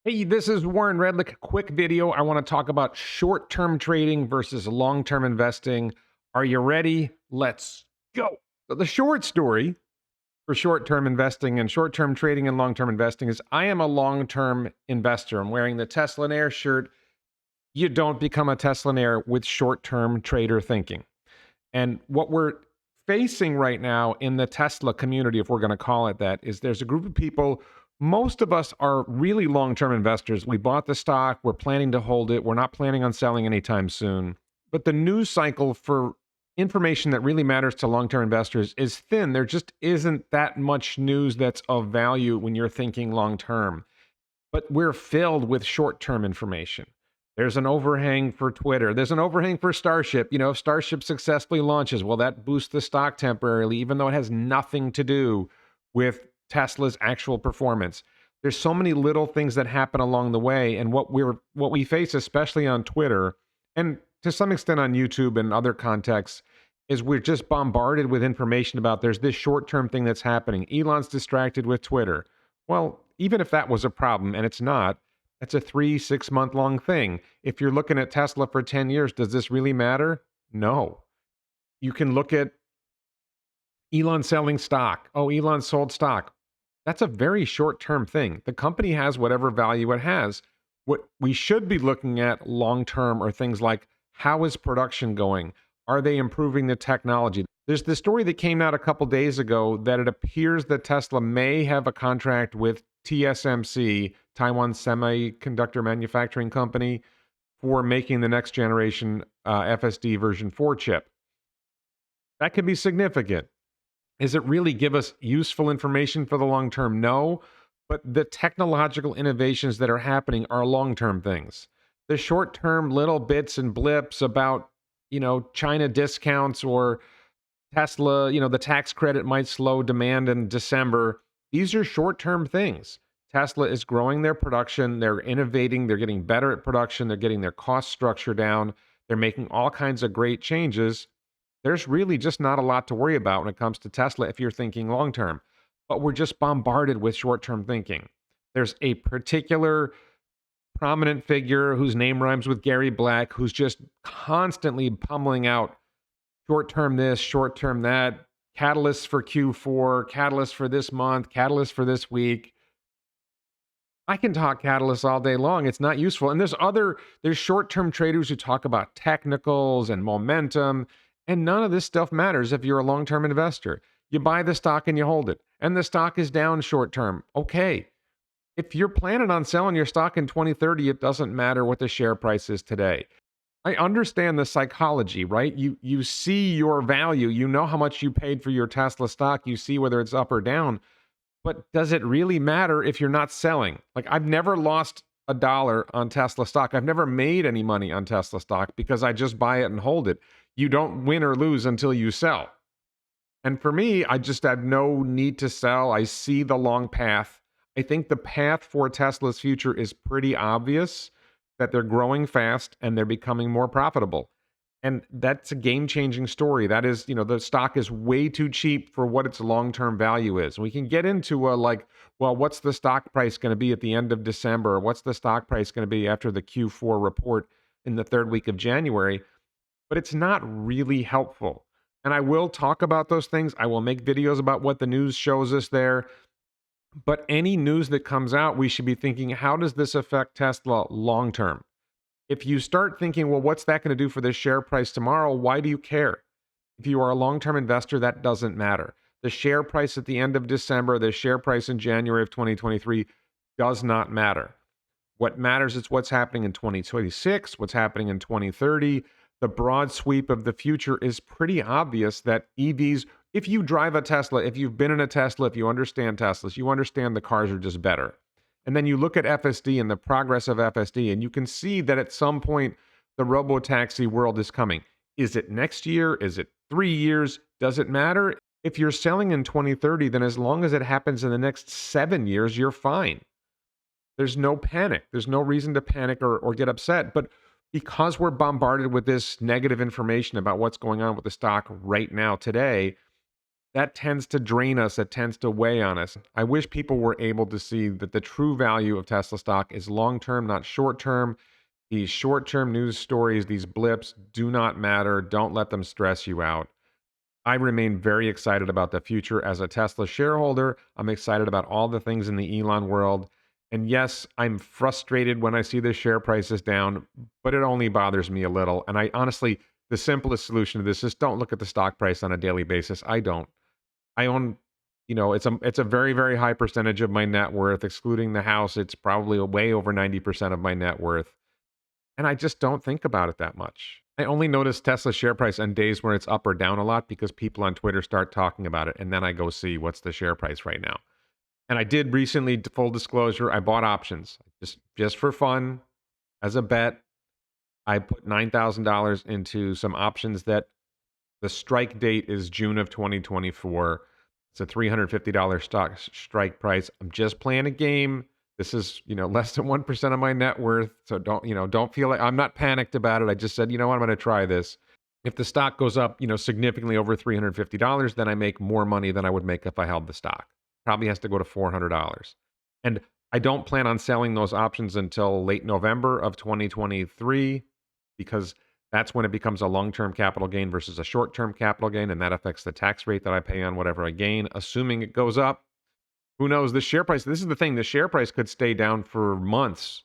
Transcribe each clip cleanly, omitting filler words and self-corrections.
Hey, this is Warren Redlick. Quick video. I want to talk about short term trading versus long term investing. Are you ready? Let's go. So, the short story for short term investing and short term trading and long term investing is I am a long term investor. I'm wearing the TSLA shirt. You don't become a TSLA with short term trader thinking. And what we're facing right now in the Tesla community, if we're going to call it that, is there's a group of people. Most of us are really long term investors. We bought the stock, we're planning to hold it, we're not planning on selling anytime soon. But the news cycle for information that really matters to long term investors is thin. There just isn't that much news that's of value when you're thinking long term, but we're filled with short term information. There's an overhang for Twitter. There's an overhang for Starship. If Starship successfully launches, well, that boosts the stock temporarily, even though it has nothing to do with Tesla's actual performance. There's so many little things that happen along the way, and what we face, especially on Twitter, and to some extent on YouTube and other contexts, is we're just bombarded with information about there's this short-term thing that's happening. Elon's distracted with Twitter. Well, even if that was a problem, and it's not, that's a 3, 6 month long thing. If you're looking at Tesla for 10 years, does this really matter? No. You can look at Elon selling stock. Oh, Elon sold stock. That's a very short term thing. The company has whatever value it has. What we should be looking at long term are things like how is production going? Are they improving the technology? There's the story that came out a couple days ago that it appears that Tesla may have a contract with TSMC, Taiwan Semiconductor Manufacturing Company, for making the next generation FSD version 4 chip. That could be significant. Does it really give us useful information for the long term? No. But the technological innovations that are happening are long term things. The short term little bits and blips about, China discounts or Tesla, the tax credit might slow demand in December. These are short term things. Tesla is growing their production, they're innovating, they're getting better at production, they're getting their cost structure down, they're making all kinds of great changes. There's really just not a lot to worry about when it comes to Tesla if you're thinking long term. But we're just bombarded with short term thinking. There's a particular prominent figure whose name rhymes with Gary Black who's just constantly pummeling out short term this, short term that, catalysts for Q4, catalysts for this month, catalysts for this week. I can talk catalysts all day long. It's not useful. And there's short-term traders who talk about technicals and momentum, and none of this stuff matters if you're a long-term investor. You buy the stock and you hold it, and the stock is down short-term. Okay. If you're planning on selling your stock in 2030, it doesn't matter what the share price is today. I understand the psychology, right? You see your value, you know how much you paid for your Tesla stock, you see whether it's up or down. But does it really matter if you're not selling? Like, I've never lost a dollar on Tesla stock. I've never made any money on Tesla stock because I just buy it and hold it. You don't win or lose until you sell. And for me, I just have no need to sell. I see the long path. I think the path for Tesla's future is pretty obvious, that they're growing fast and they're becoming more profitable. And that's a game-changing story. That is, the stock is way too cheap for what its long-term value is. We can get into well, what's the stock price going to be at the end of December? What's the stock price going to be after the Q4 report in the third week of January? But it's not really helpful. And I will talk about those things. I will make videos about what the news shows us there. But any news that comes out, we should be thinking, how does this affect Tesla long term? If you start thinking, well, what's that going to do for the share price tomorrow? Why do you care? If you are a long term investor, that doesn't matter. The share price at the end of December, the share price in January of 2023 does not matter. What matters is what's happening in 2026, what's happening in 2030. The broad sweep of the future is pretty obvious that EVs, if you drive a Tesla, if you've been in a Tesla, if you understand Teslas, you understand the cars are just better. And then you look at FSD and the progress of FSD, and you can see that at some point the robotaxi world is coming. Is it next year? Is it 3 years? Does it matter? If you're selling in 2030, then as long as it happens in the next 7 years, you're fine. There's no panic. There's no reason to panic or get upset. But because we're bombarded with this negative information about what's going on with the stock right now today, that tends to drain us. It tends to weigh on us. I wish people were able to see that the true value of Tesla stock is long term, not short term. These short term news stories, these blips do not matter. Don't let them stress you out. I remain very excited about the future as a Tesla shareholder. I'm excited about all the things in the Elon world. And yes, I'm frustrated when I see the share prices down, but it only bothers me a little. And I honestly, the simplest solution to this is don't look at the stock price on a daily basis. I don't. I own, it's a very, very high percentage of my net worth, excluding the house. It's probably way over 90% of my net worth. And I just don't think about it that much. I only notice Tesla's share price on days where it's up or down a lot because people on Twitter start talking about it. And then I go see what's the share price right now. And I did recently, full disclosure, I bought options just for fun as a bet. I put $9,000 into some options that the strike date is June of 2024. It's a $350 stock strike price. I'm just playing a game. This is, less than 1% of my net worth. So don't feel like I'm not panicked about it. I just said, what, I'm going to try this. If the stock goes up, significantly over $350, then I make more money than I would make if I held the stock. Probably has to go to $400. And I don't plan on selling those options until late November of 2023 because that's when it becomes a long-term capital gain versus a short-term capital gain, and that affects the tax rate that I pay on whatever I gain, assuming it goes up. Who knows? The share price, this is the thing, the share price could stay down for months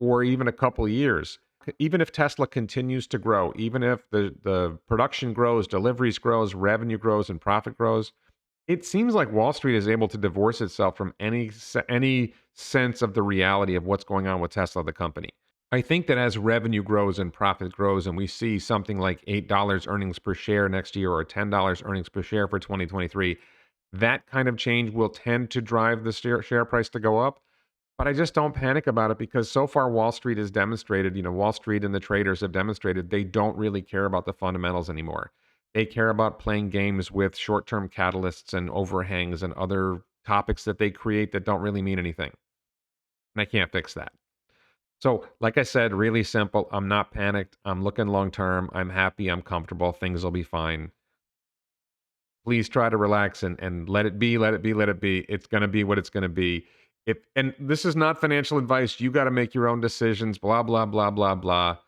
or even a couple years. Even if Tesla continues to grow, even if the production grows, deliveries grows, revenue grows, and profit grows, it seems like Wall Street is able to divorce itself from any sense of the reality of what's going on with Tesla, the company. I think that as revenue grows and profit grows, and we see something like $8 earnings per share next year or $10 earnings per share for 2023, that kind of change will tend to drive the share price to go up. But I just don't panic about it because so far Wall Street has demonstrated, Wall Street and the traders have demonstrated they don't really care about the fundamentals anymore. They care about playing games with short-term catalysts and overhangs and other topics that they create that don't really mean anything. And I can't fix that. So, like I said, really simple. I'm not panicked. I'm looking long term. I'm happy. I'm comfortable. Things will be fine. Please try to relax and let it be, let it be, let it be. It's going to be what it's going to be. And this is not financial advice. You got to make your own decisions, blah, blah, blah, blah, blah.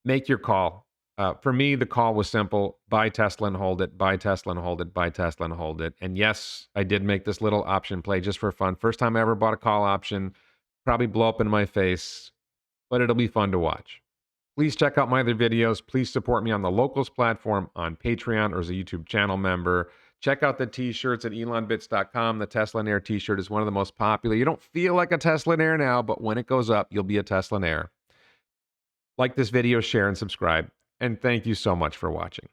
Make your call. For me, the call was simple: buy Tesla and hold it, buy Tesla and hold it, buy Tesla and hold it. And yes, I did make this little option play just for fun. First time I ever bought a call option. Probably blow up in my face, but it'll be fun to watch. Please check out my other videos. Please support me on the Locals platform, on Patreon, or as a YouTube channel member. Check out the t-shirts at elonbits.com. The Teslainaire t-shirt is one of the most popular. You don't feel like a Teslainaire now, but when it goes up, you'll be a Teslainaire. Like this video, share, and subscribe. And thank you so much for watching.